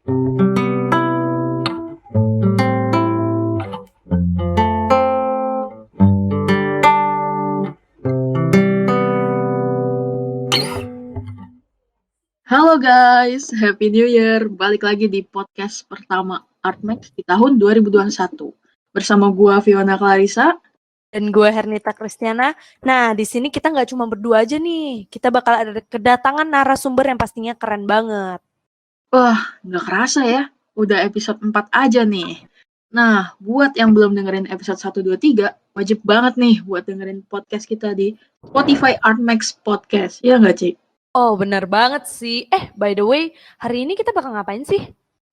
Halo guys, Happy New Year. Balik lagi di podcast pertama Artmax di tahun 2021. Bersama gua Fiona Clarissa. Dan gue Hernita Kristiana. Nah, di sini kita nggak cuma berdua aja nih. Kita bakal ada kedatangan narasumber yang pastinya keren banget. Wah, nggak kerasa ya. Udah episode 4 aja nih. Nah, buat yang belum dengerin episode 1, 2, 3, wajib banget nih buat dengerin podcast kita di Spotify Artmax Podcast. Iya nggak, Cik? Oh, benar banget sih. By the way, hari ini kita bakal ngapain sih?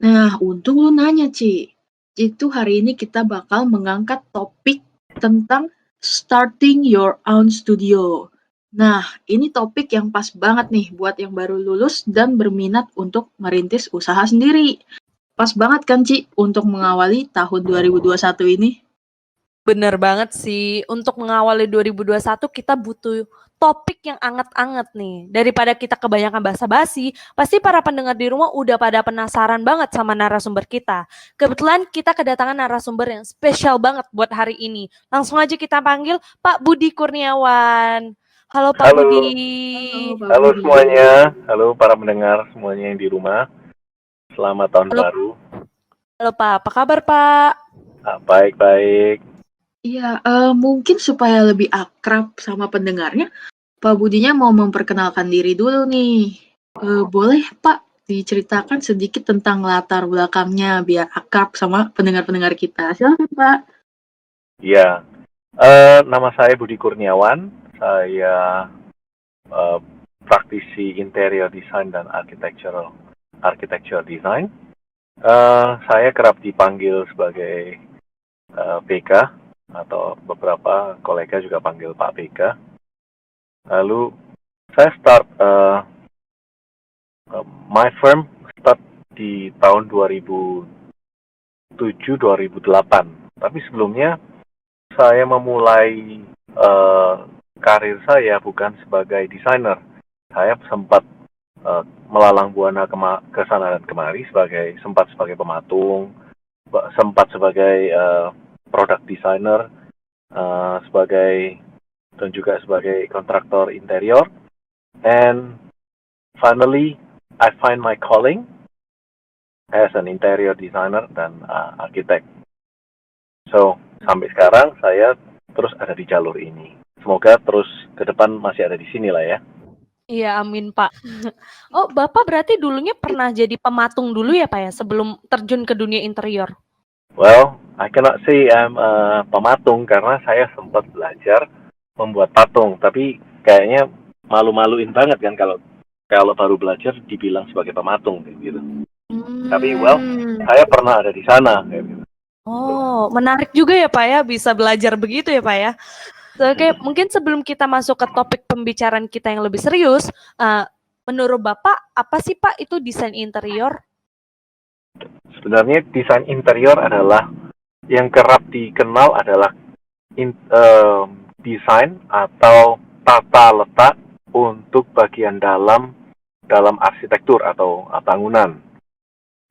Nah, untung lu nanya, Ci. Itu hari ini kita bakal mengangkat topik tentang starting your own studio. Nah, ini topik yang pas banget nih buat yang baru lulus dan berminat untuk merintis usaha sendiri. Pas banget kan, Ci, untuk mengawali tahun 2021 ini? Bener banget sih. Untuk mengawali 2021 kita butuh topik yang anget-anget nih. Daripada kita kebanyakan basa-basi, pasti para pendengar di rumah udah pada penasaran banget sama narasumber kita. Kebetulan kita kedatangan narasumber yang spesial banget buat hari ini. Langsung aja kita panggil Pak Budi Kurniawan. Halo Pak Budi. Halo semuanya. Halo para pendengar semuanya yang di rumah. Selamat tahun baru. Halo Pak, apa kabar Pak? Baik-baik. Iya, mungkin supaya lebih akrab sama pendengarnya, Pak Budinya mau memperkenalkan diri dulu nih. Boleh Pak diceritakan sedikit tentang latar belakangnya biar akrab sama pendengar-pendengar kita. Silakan Pak. Iya, nama saya Budi Kurniawan. Saya praktisi interior design dan architecture design. Saya kerap dipanggil sebagai PK atau beberapa kolega juga panggil Pak PK. Lalu saya start my firm start di tahun 2007-2008. Tapi sebelumnya saya memulai karir saya bukan sebagai desainer. Saya sempat melalang buana ke sana dan kemari sempat sebagai pematung, sempat sebagai product designer, dan juga sebagai kontraktor interior. And finally, I find my calling as an interior designer dan architect. So, sampai sekarang saya terus ada di jalur ini. Semoga terus ke depan masih ada di sini lah ya. Iya, amin Pak. Oh, Bapak berarti dulunya pernah jadi pematung dulu ya Pak ya, sebelum terjun ke dunia interior? Well, I cannot say I'm pematung karena saya sempat belajar membuat patung, tapi kayaknya malu-maluin banget kan kalau baru belajar dibilang sebagai pematung gitu. Tapi saya pernah ada di sana gitu. Oh, menarik juga ya Pak ya, bisa belajar begitu ya Pak ya. Oke, mungkin sebelum kita masuk ke topik pembicaraan kita yang lebih serius, menurut Bapak apa sih Pak itu desain interior? Sebenarnya desain interior adalah yang kerap dikenal adalah desain atau tata letak untuk bagian dalam arsitektur atau bangunan.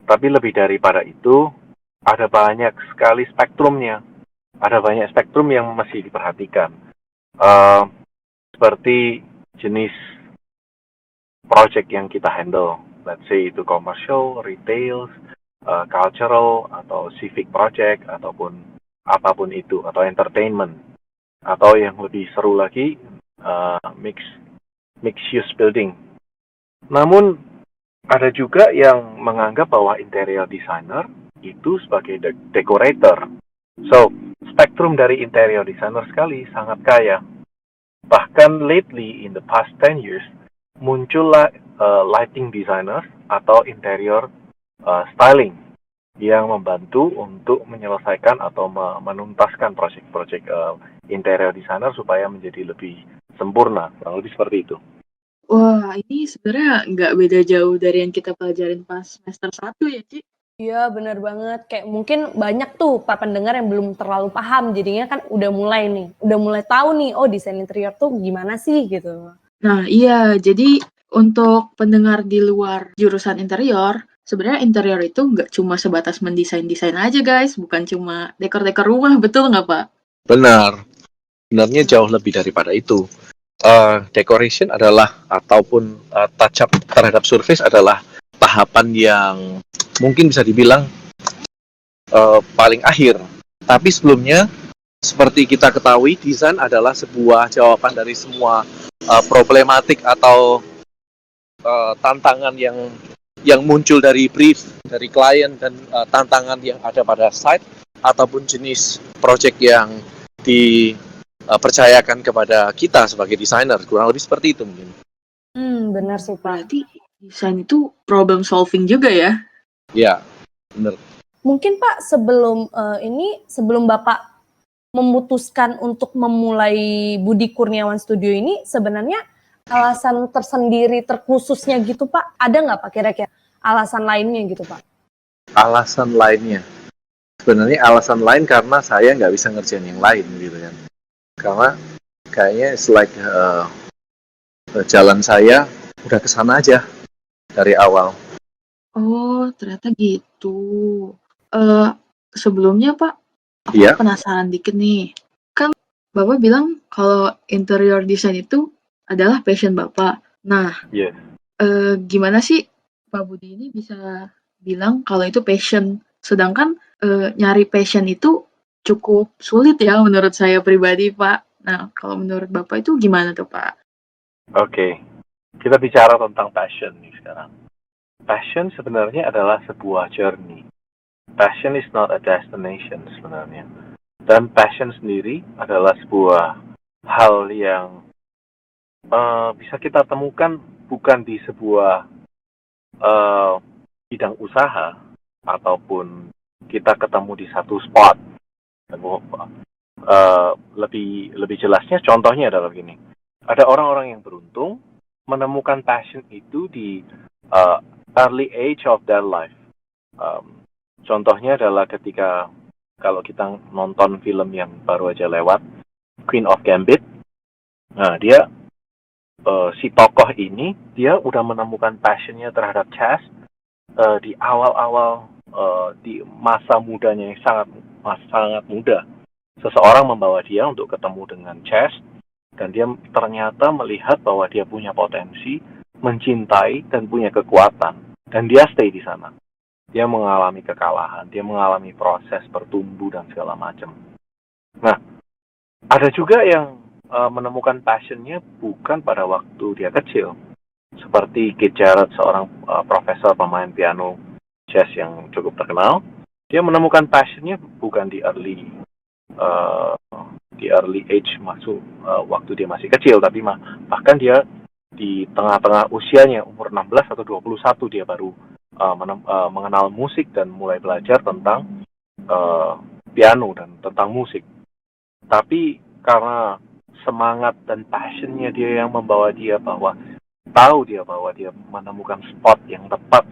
Tapi lebih daripada itu, ada banyak sekali spektrumnya. Ada banyak spektrum yang mesti diperhatikan. Seperti jenis project yang kita handle. Let's say itu commercial, retail, cultural, atau civic project, ataupun apapun itu, atau entertainment. Atau yang lebih seru lagi, mixed use building. Namun, ada juga yang menganggap bahwa interior designer itu sebagai decorator. So, spektrum dari interior designer sekali sangat kaya. Bahkan lately, in the past 10 years, muncullah lighting designers atau interior styling yang membantu untuk menyelesaikan atau menuntaskan proyek-proyek interior designer supaya menjadi lebih sempurna, kurang lebih seperti itu. Wah, ini sebenarnya nggak beda jauh dari yang kita pelajarin pas semester 1 ya, Ci? Iya, benar banget. Kayak mungkin banyak tuh Pak pendengar yang belum terlalu paham, jadinya kan udah mulai tahu nih, oh desain interior tuh gimana sih gitu. Nah, iya, jadi untuk pendengar di luar jurusan interior, sebenarnya interior itu nggak cuma sebatas mendesain-desain aja guys, bukan cuma dekor-dekor rumah, betul nggak Pak? Benar, sebenarnya jauh lebih daripada itu. Decoration adalah ataupun touch up terhadap surface adalah tahapan yang mungkin bisa dibilang paling akhir. Tapi sebelumnya, seperti kita ketahui, desain adalah sebuah jawaban dari semua problematik atau tantangan yang muncul dari brief dari klien dan tantangan yang ada pada site ataupun jenis project yang dipercayakan kepada kita sebagai desainer. Kurang lebih seperti itu mungkin. Benar sih Pak. Berarti desain itu problem solving juga ya? Ya, benar. Mungkin Pak sebelum Bapak memutuskan untuk memulai Budi Kurniawan Studio ini sebenarnya alasan tersendiri terkhususnya gitu Pak, ada nggak Pak kira-kira alasan lainnya gitu Pak? Alasan lainnya, sebenarnya alasan lain karena saya nggak bisa ngerjain yang lain gitu kan. Karena kayaknya it's like jalan saya udah kesana aja dari awal. Oh, ternyata gitu. Sebelumnya Pak, aku Iya. penasaran dikit nih. Kan Bapak bilang kalau interior design itu adalah passion Bapak. Nah, Yes. Gimana sih Pak Budi ini bisa bilang kalau itu passion? Sedangkan nyari passion itu cukup sulit ya menurut saya pribadi, Pak. Nah, kalau menurut Bapak itu gimana tuh, Pak? Oke, kita bicara tentang passion nih sekarang. Passion sebenarnya adalah sebuah journey. Passion is not a destination sebenarnya. Dan passion sendiri adalah sebuah hal yang bisa kita temukan bukan di sebuah bidang usaha ataupun kita ketemu di satu spot. Lebih jelasnya contohnya adalah begini. Ada orang-orang yang beruntung menemukan passion itu di early age of their life. Contohnya adalah ketika kalau kita nonton film yang baru aja lewat, Queen of Gambit. Nah, dia si tokoh ini dia udah menemukan passionnya terhadap chess di awal-awal di masa mudanya yang sangat muda. Seseorang membawa dia untuk ketemu dengan chess dan dia ternyata melihat bahwa dia punya potensi, mencintai dan punya kekuatan dan dia stay di sana. Dia mengalami kekalahan, dia mengalami proses bertumbuh dan segala macam. Nah, ada juga yang menemukan passionnya bukan pada waktu dia kecil. Seperti Keith Jarrett, seorang profesor pemain piano jazz yang cukup terkenal. Dia menemukan passionnya bukan di early age waktu dia masih kecil, tapi bahkan dia di tengah-tengah usianya, umur 16 atau 21 dia baru mengenal musik dan mulai belajar tentang piano dan tentang musik. Tapi karena semangat dan passionnya dia yang membawa dia bahwa dia menemukan spot yang tepat,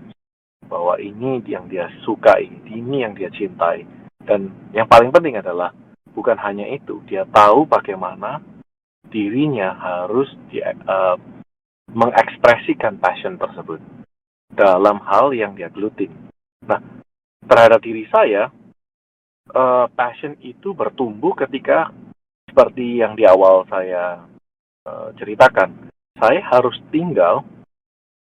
bahwa ini yang dia sukai, ini yang dia cintai. Dan yang paling penting adalah bukan hanya itu, dia tahu bagaimana dirinya harus mengekspresikan passion tersebut dalam hal yang dia gelutin. Nah, terhadap diri saya, passion itu bertumbuh ketika seperti yang di awal saya ceritakan. Saya harus tinggal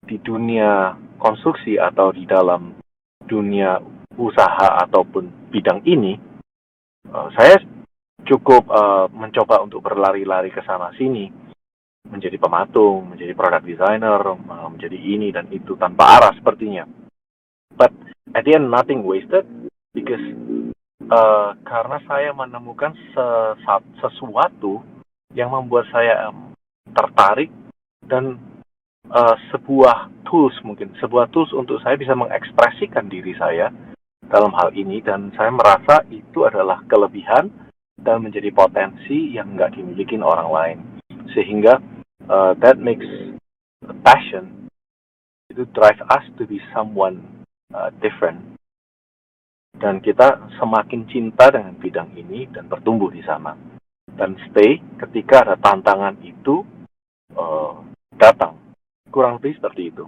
di dunia konstruksi atau di dalam dunia usaha ataupun bidang ini. Saya cukup mencoba untuk berlari-lari ke sana sini, menjadi pematung, menjadi product designer, menjadi ini dan itu tanpa arah sepertinya. But at the end nothing wasted because karena saya menemukan sesuatu yang membuat saya tertarik dan sebuah tools untuk saya bisa mengekspresikan diri saya dalam hal ini, dan saya merasa itu adalah kelebihan dan menjadi potensi yang nggak dimiliki orang lain, sehingga that makes passion itu drive us to be someone different, dan kita semakin cinta dengan bidang ini dan bertumbuh di sana dan stay ketika ada tantangan itu datang. Kurang lebih seperti itu.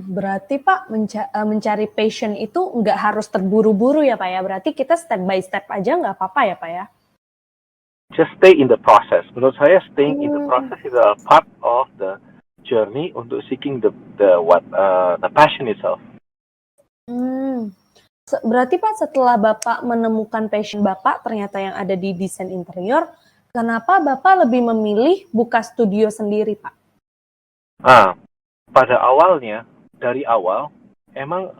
Berarti Pak mencari passion itu nggak harus terburu-buru ya Pak ya? Berarti kita step by step aja nggak apa-apa ya Pak ya? Just stay in the process. Menurut saya, staying in the process is a part of the journey untuk seeking the passion itself. Berarti Pak setelah Bapak menemukan passion Bapak ternyata yang ada di desain interior, kenapa Bapak lebih memilih buka studio sendiri Pak? Pada awalnya, dari awal, emang,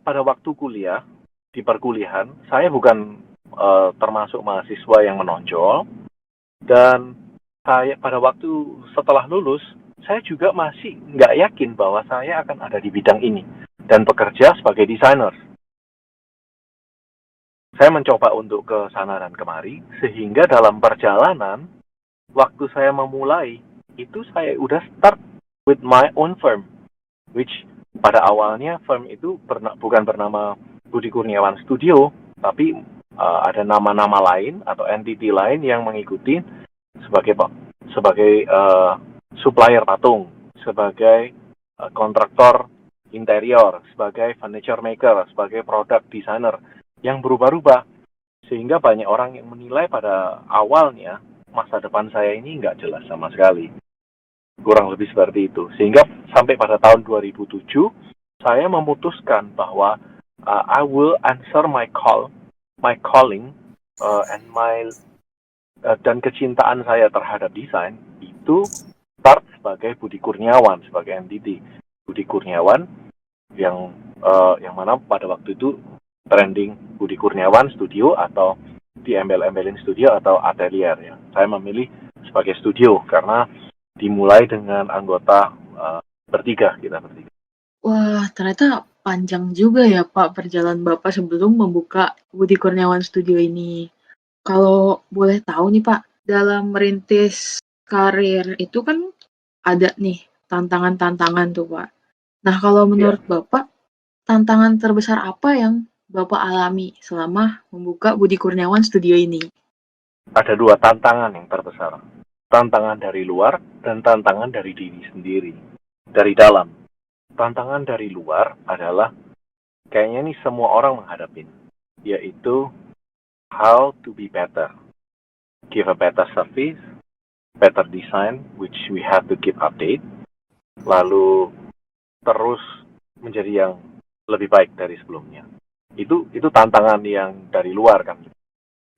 pada waktu kuliah, di perkuliahan, saya bukan termasuk mahasiswa yang menonjol, dan saya pada waktu setelah lulus, saya juga masih nggak yakin bahwa saya akan ada di bidang ini dan bekerja sebagai desainer. Saya mencoba untuk ke sana dan kemari, sehingga dalam perjalanan, waktu saya memulai, itu saya udah start with my own firm, which pada awalnya firm itu bukan bernama Budi Kurniawan Studio, tapi ada nama-nama lain atau entity lain yang mengikuti sebagai supplier patung, sebagai kontraktor interior, sebagai furniture maker, sebagai product designer yang berubah-ubah, sehingga banyak orang yang menilai pada awalnya masa depan saya ini nggak jelas sama sekali. Kurang lebih seperti itu. Sehingga sampai pada tahun 2007, saya memutuskan bahwa I will answer my calling, dan kecintaan saya terhadap desain itu start sebagai Budi Kurniawan, sebagai entity Budi Kurniawan yang mana pada waktu itu trending Budi Kurniawan Studio atau diembel-embelin studio atau atelier ya. Saya memilih sebagai studio karena dimulai dengan anggota bertiga. Wah, ternyata panjang juga ya Pak perjalanan Bapak sebelum membuka Budi Kurniawan Studio ini. Kalau boleh tahu nih Pak, dalam merintis karir itu kan ada nih tantangan-tantangan tuh Pak. Nah kalau menurut Bapak, tantangan terbesar apa yang Bapak alami selama membuka Budi Kurniawan Studio ini? Ada dua tantangan yang terbesar. Tantangan dari luar dan tantangan dari diri sendiri. Dari dalam. Tantangan dari luar adalah kayaknya nih semua orang menghadapi, yaitu how to be better. Give a better service, better design, which we have to keep update. Lalu terus menjadi yang lebih baik dari sebelumnya. Itu tantangan yang dari luar kan.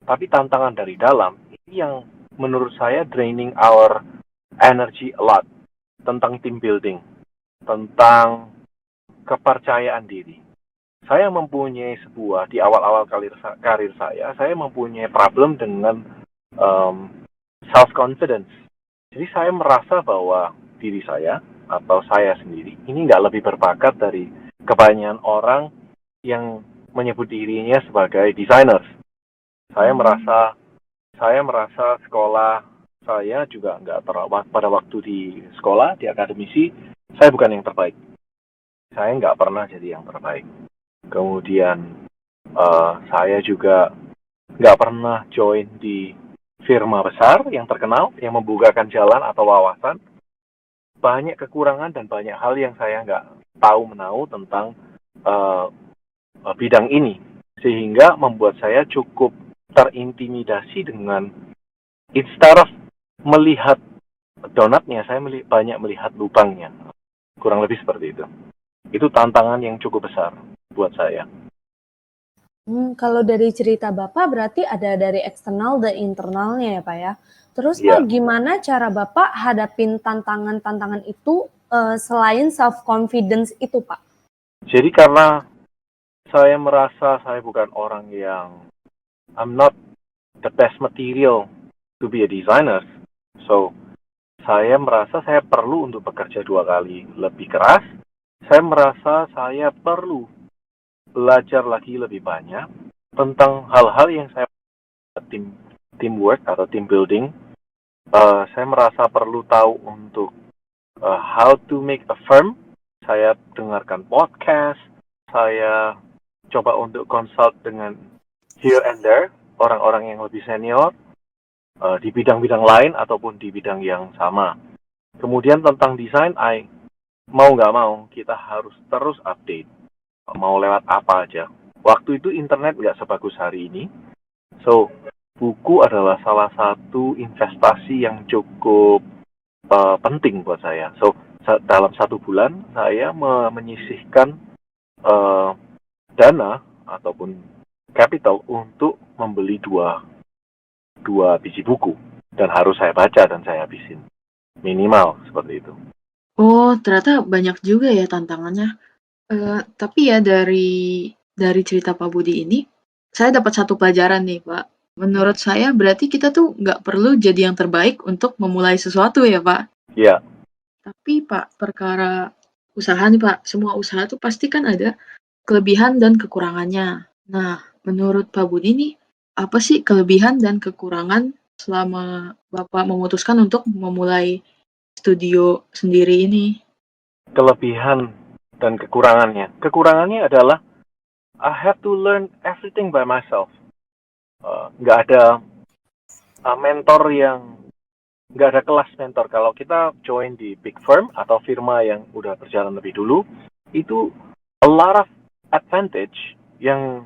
Tapi tantangan dari dalam, ini yang menurut saya draining our energy a lot. Tentang team building, tentang kepercayaan diri. Saya mempunyai di awal-awal karir saya mempunyai problem dengan self-confidence. Jadi saya merasa bahwa diri saya, atau saya sendiri, ini nggak lebih berbakat dari kebanyakan orang yang menyebut dirinya sebagai designer. Saya merasa sekolah saya juga nggak pada waktu di sekolah, di akademisi, saya bukan yang terbaik. Saya nggak pernah jadi yang terbaik. Kemudian saya juga nggak pernah join di firma besar yang terkenal, yang membukakan jalan atau wawasan. Banyak kekurangan dan banyak hal yang saya nggak tahu menahu tentang bidang ini. Sehingga membuat saya cukup terintimidasi dengan, instead of melihat donatnya, saya banyak melihat lubangnya. Kurang lebih seperti itu. Itu tantangan yang cukup besar buat saya. Kalau dari cerita Bapak berarti ada dari eksternal dan internalnya ya Pak ya. Terus Pak, gimana cara Bapak hadapin tantangan-tantangan itu selain self-confidence itu Pak? Jadi karena saya merasa saya bukan orang yang, I'm not the best material to be a designer. So, saya merasa saya perlu untuk bekerja 2 kali lebih keras. Saya merasa saya perlu belajar lagi lebih banyak tentang hal-hal yang saya teamwork atau team building. Saya merasa perlu tahu untuk how to make a firm. Saya dengarkan podcast, saya coba untuk consult dengan here and there orang-orang yang lebih senior di bidang-bidang lain ataupun di bidang yang sama. Kemudian tentang desain, mau nggak mau kita harus terus update. Mau lewat apa aja. Waktu itu internet nggak sebagus hari ini. So, buku adalah salah satu investasi yang cukup penting buat saya. So, dalam 1 bulan saya menyisihkan dana ataupun capital untuk membeli dua biji buku. Dan harus saya baca dan saya habisin. Minimal seperti itu. Oh, ternyata banyak juga ya tantangannya. Tapi ya dari cerita Pak Budi ini, saya dapat satu pelajaran nih, Pak. Menurut saya berarti kita tuh nggak perlu jadi yang terbaik untuk memulai sesuatu ya, Pak. Ya, Tapi Pak, perkara usaha nih Pak, semua usaha tuh pasti kan ada kelebihan dan kekurangannya. Nah, menurut Pak Budi nih, apa sih kelebihan dan kekurangan selama Bapak memutuskan untuk memulai studio sendiri ini? kelebihan dan kekurangannya. Kekurangannya adalah I have to learn everything by myself. Nggak ada mentor nggak ada kelas mentor. Kalau kita join di big firm atau firma yang udah berjalan lebih dulu, itu a lot of advantage yang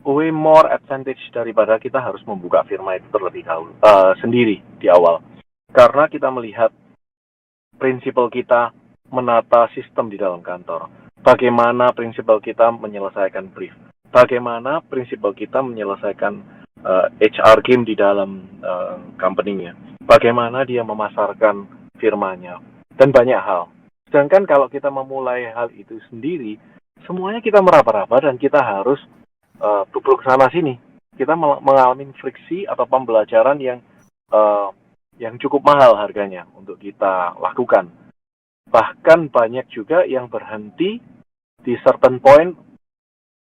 way more advantage daripada kita harus membuka firma itu terlebih dahulu sendiri di awal. Karena kita melihat prinsipal kita menata sistem di dalam kantor. Bagaimana prinsipal kita menyelesaikan brief. Bagaimana prinsipal kita menyelesaikan HR game di dalam company-nya. Bagaimana dia memasarkan firmanya. Dan banyak hal. Sedangkan kalau kita memulai hal itu sendiri, semuanya kita meraba-raba dan kita harus tubruk sana sini. Kita mengalami friksi atau pembelajaran yang cukup mahal harganya untuk kita lakukan. Bahkan banyak juga yang berhenti di certain point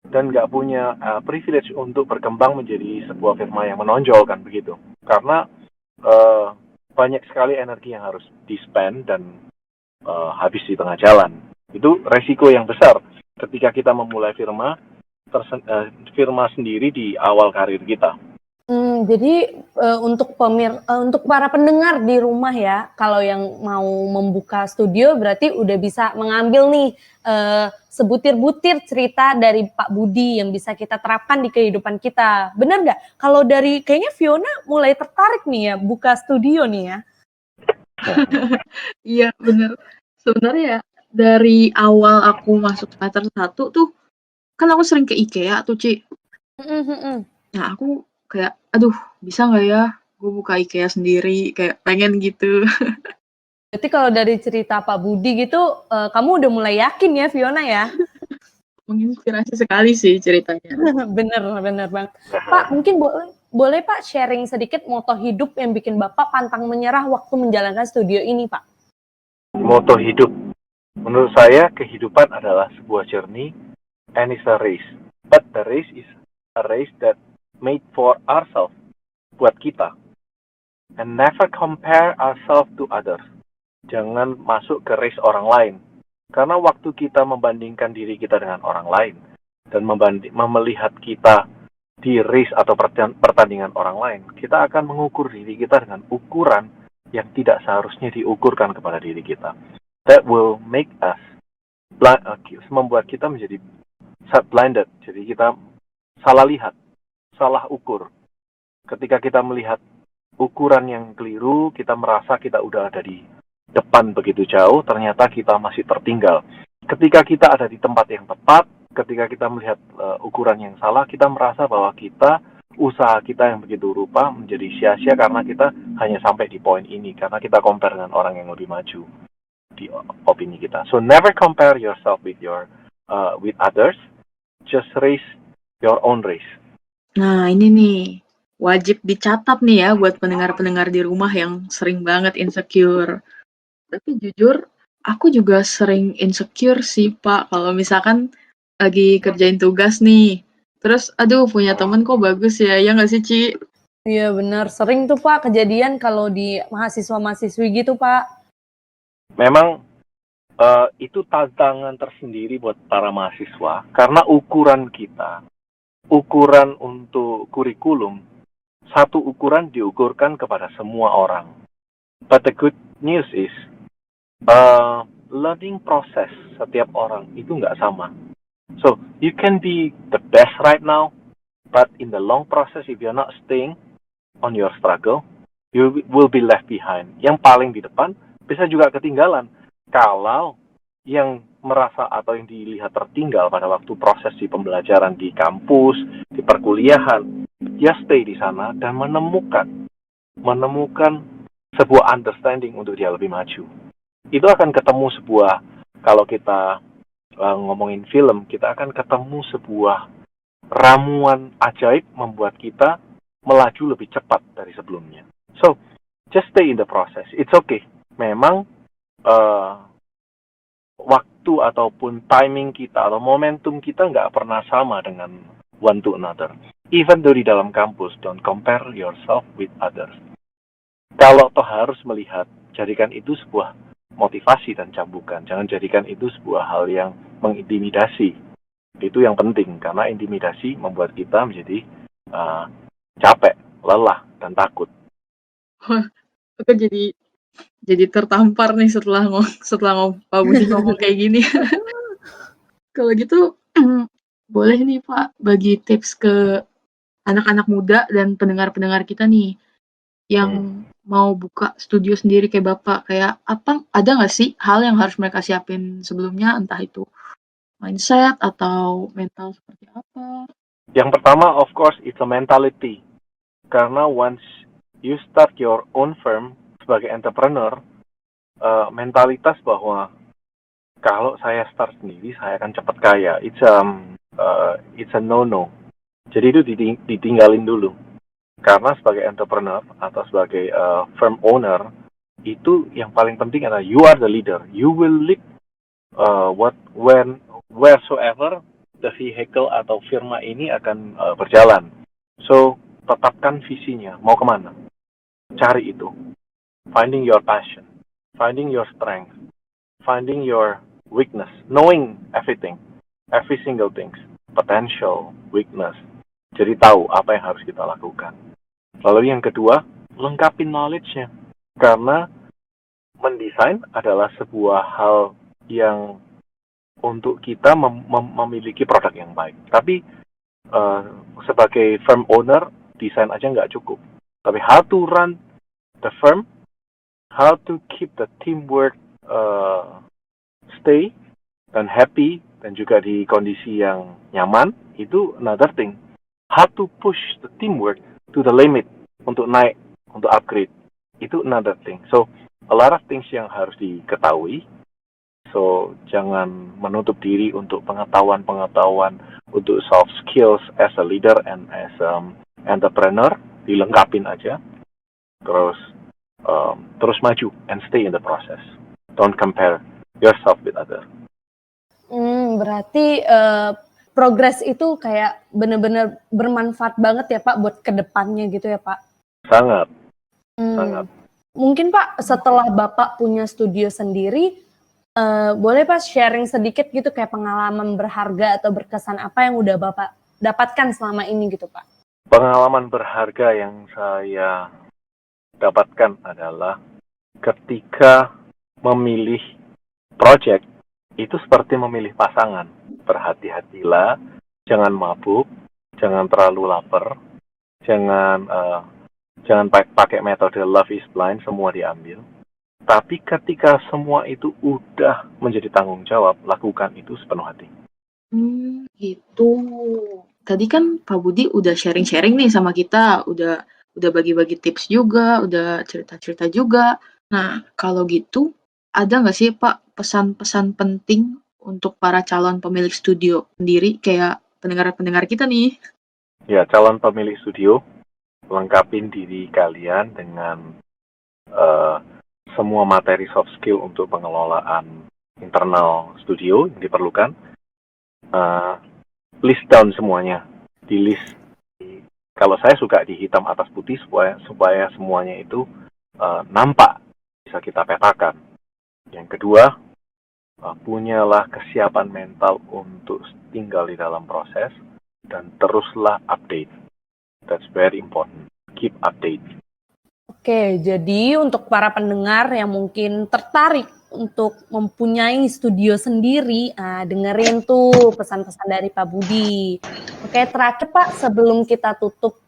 dan nggak punya privilege untuk berkembang menjadi sebuah firma yang menonjol kan begitu. Karena banyak sekali energi yang harus di-spend dan habis di tengah jalan. Itu resiko yang besar ketika kita memulai firma sendiri di awal karir kita. Jadi untuk para pendengar di rumah ya, kalau yang mau membuka studio berarti udah bisa mengambil nih sebutir-butir cerita dari Pak Budi yang bisa kita terapkan di kehidupan kita. Bener nggak? Kalau dari kayaknya Fiona mulai tertarik nih ya buka studio nih ya. Iya, bener. Sebenarnya ya, dari awal aku masuk semester 1 tuh, kan aku sering ke IKEA tuh, Ci. Nah, aku kayak, aduh, bisa nggak ya gue buka IKEA sendiri, kayak pengen gitu. Berarti kalau dari cerita Pak Budi gitu, kamu udah mulai yakin ya Fiona ya? Menginspirasi sekali sih ceritanya. Bener banget. Pak, mungkin boleh Pak sharing sedikit moto hidup yang bikin Bapak pantang menyerah waktu menjalankan studio ini, Pak? Moto hidup. Menurut saya, kehidupan adalah sebuah journey and it's a race. But the race is a race that made for ourselves, buat kita. And never compare ourselves to others. Jangan masuk ke race orang lain. Karena waktu kita membandingkan diri kita dengan orang lain dan melihat kita di race atau pertandingan orang lain, kita akan mengukur diri kita dengan ukuran yang tidak seharusnya diukurkan kepada diri kita. That will make us membuat kita menjadi blinded. Jadi kita salah lihat, salah ukur. Ketika kita melihat ukuran yang keliru, kita merasa kita udah ada di depan begitu jauh, ternyata kita masih tertinggal. Ketika kita ada di tempat yang tepat, ketika kita melihat ukuran yang salah, kita merasa bahwa usaha kita yang begitu rupa menjadi sia-sia karena kita hanya sampai di poin ini, karena kita compare dengan orang yang lebih maju di opini kita. So never compare yourself with others, just race your own race. Nah, ini nih, wajib dicatat nih ya buat pendengar-pendengar di rumah yang sering banget insecure. Tapi jujur, aku juga sering insecure sih, Pak, kalau misalkan lagi kerjain tugas nih. Terus, aduh, punya temen kok bagus ya nggak sih, Ci? Iya benar, sering tuh Pak kejadian kalau di mahasiswa-mahasiswi gitu Pak. Memang itu tantangan tersendiri buat para mahasiswa, karena ukuran untuk kurikulum, satu ukuran diukurkan kepada semua orang. But the good news is, learning process setiap orang itu nggak sama. So, you can be the best right now, but in the long process, if you're not staying on your struggle, you will be left behind. Yang paling di depan bisa juga ketinggalan. Kalau yang merasa atau yang dilihat tertinggal pada waktu proses di pembelajaran di kampus, di perkuliahan, dia stay di sana dan menemukan sebuah understanding untuk dia lebih maju. Itu akan ketemu sebuah, kalau kita ngomongin film, kita akan ketemu sebuah ramuan ajaib membuat kita melaju lebih cepat dari sebelumnya. So, just stay in the process. It's okay. Memang waktu ataupun timing kita atau momentum kita nggak pernah sama dengan one to another. Even though di dalam kampus, don't compare yourself with others. Kalau toh harus melihat, jadikan itu sebuah motivasi dan cambukan. Jangan jadikan itu sebuah hal yang mengintimidasi. Itu yang penting, karena intimidasi membuat kita menjadi capek, lelah, dan takut. Aku jadi tertampar nih setelah Pak Budi ngomong kayak gini. Kalau gitu boleh nih Pak bagi tips ke anak-anak muda dan pendengar-pendengar kita nih yang mau buka studio sendiri kayak Bapak, kayak apa, ada nggak sih hal yang harus mereka siapin sebelumnya, entah itu mindset atau mental seperti apa? Yang pertama, of course, it's a mentality. Karena once you start your own firm sebagai entrepreneur, mentalitas bahwa kalau saya start sendiri, saya akan cepat kaya. It's a no-no. Jadi itu ditinggalin dulu. Karena sebagai entrepreneur atau sebagai firm owner, itu yang paling penting adalah you are the leader. You will lead wheresoever the vehicle atau firma ini akan berjalan. So, tetapkan visinya, mau kemana. Cari itu. Finding your passion. Finding your strength. Finding your weakness. Knowing everything. Every single thing. Potential, weakness. Jadi tahu apa yang harus kita lakukan. Lalu yang kedua, lengkapin knowledge-nya. Karena mendesain adalah sebuah hal yang untuk kita memiliki produk yang baik. Tapi sebagai firm owner, desain aja nggak cukup. Tapi how to run the firm, how to keep the teamwork stay dan happy, dan juga di kondisi yang nyaman, itu another thing. How to push the teamwork to the limit, untuk naik, untuk upgrade, itu another thing. So, a lot of things yang harus diketahui. So, jangan menutup diri untuk pengetahuan, untuk soft skills as a leader and as entrepreneur, dilengkapin aja. Terus maju and stay in the process. Don't compare yourself with others. Berarti progress itu kayak benar-benar bermanfaat banget ya Pak buat kedepannya gitu ya Pak? Sangat. Sangat. Mungkin Pak, setelah Bapak punya studio sendiri, boleh Pak sharing sedikit gitu kayak pengalaman berharga atau berkesan apa yang udah Bapak dapatkan selama ini gitu Pak? Pengalaman berharga yang saya dapatkan adalah ketika memilih project, itu seperti memilih pasangan. Berhati-hatilah, jangan mabuk, jangan terlalu lapar, jangan pakai metode love is blind, semua diambil. Tapi ketika semua itu udah menjadi tanggung jawab, lakukan itu sepenuh hati. Gitu. Tadi kan Pak Budi udah sharing-sharing nih sama kita, udah bagi-bagi tips juga, udah cerita-cerita juga. Nah, kalau gitu, ada nggak sih Pak pesan-pesan penting untuk para calon pemilik studio sendiri, kayak pendengar-pendengar kita nih? Ya, calon pemilik studio, lengkapin diri kalian dengan semua materi soft skill untuk pengelolaan internal studio yang diperlukan. List down semuanya, di list. Kalau saya suka di hitam atas putih supaya semuanya itu nampak, bisa kita petakan. Yang kedua, punyalah kesiapan mental untuk tinggal di dalam proses dan teruslah update. That's very important. Keep update. Oke, jadi untuk para pendengar yang mungkin tertarik untuk mempunyai studio sendiri, dengerin tuh pesan-pesan dari Pak Budi. Oke, terakhir Pak, sebelum kita tutup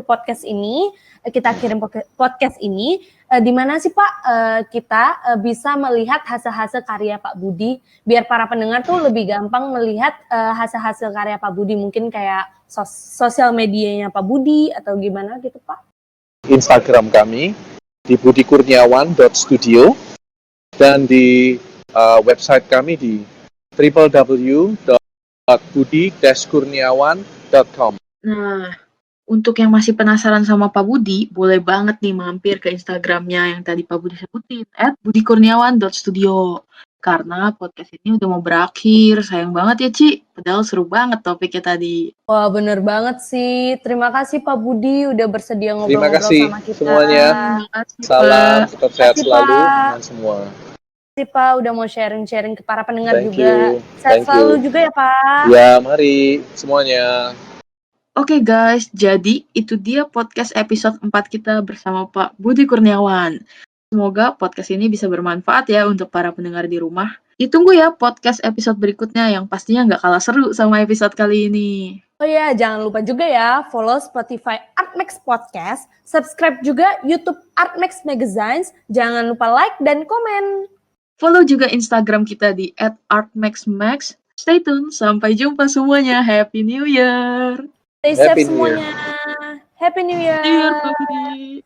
podcast ini, kita kirim podcast ini, di mana sih Pak kita bisa melihat hasil-hasil karya Pak Budi, biar para pendengar tuh lebih gampang melihat hasil-hasil karya Pak Budi, mungkin kayak sosial medianya Pak Budi atau gimana gitu Pak? Instagram kami di budikurniawan.studio dan di website kami di www.budi-kurniawan.com. Nah, untuk yang masih penasaran sama Pak Budi, boleh banget nih mampir ke Instagramnya yang tadi Pak Budi sebutin, @budikurniawan.studio. Karena podcast ini udah mau berakhir, sayang banget ya Ci, padahal seru banget topiknya tadi. Wah, bener banget sih. Terima kasih Pak Budi udah bersedia Terima ngobrol-ngobrol kasih sama kita. semuanya. Terima kasih Salam, Pak. tetap sehat Makasih, selalu Pak. teman semua. Terima kasih Pak udah mau sharing-sharing ke para pendengar Thank juga. you. Sehat Thank selalu you. juga ya Pak. Ya, mari semuanya. Oke guys, jadi itu dia podcast episode 4 kita bersama Pak Budi Kurniawan. Semoga podcast ini bisa bermanfaat ya untuk para pendengar di rumah. Ditunggu ya podcast episode berikutnya yang pastinya nggak kalah seru sama episode kali ini. Oh ya, jangan lupa juga ya follow Spotify Artmax Podcast, subscribe juga YouTube Artmax Magazines, jangan lupa like dan komen. Follow juga Instagram kita di @artmaxmax. Stay tune, sampai jumpa semuanya. Happy New Year! Stay safe Happy New Year. semuanya. Happy New Year. New Year, Pak Budi!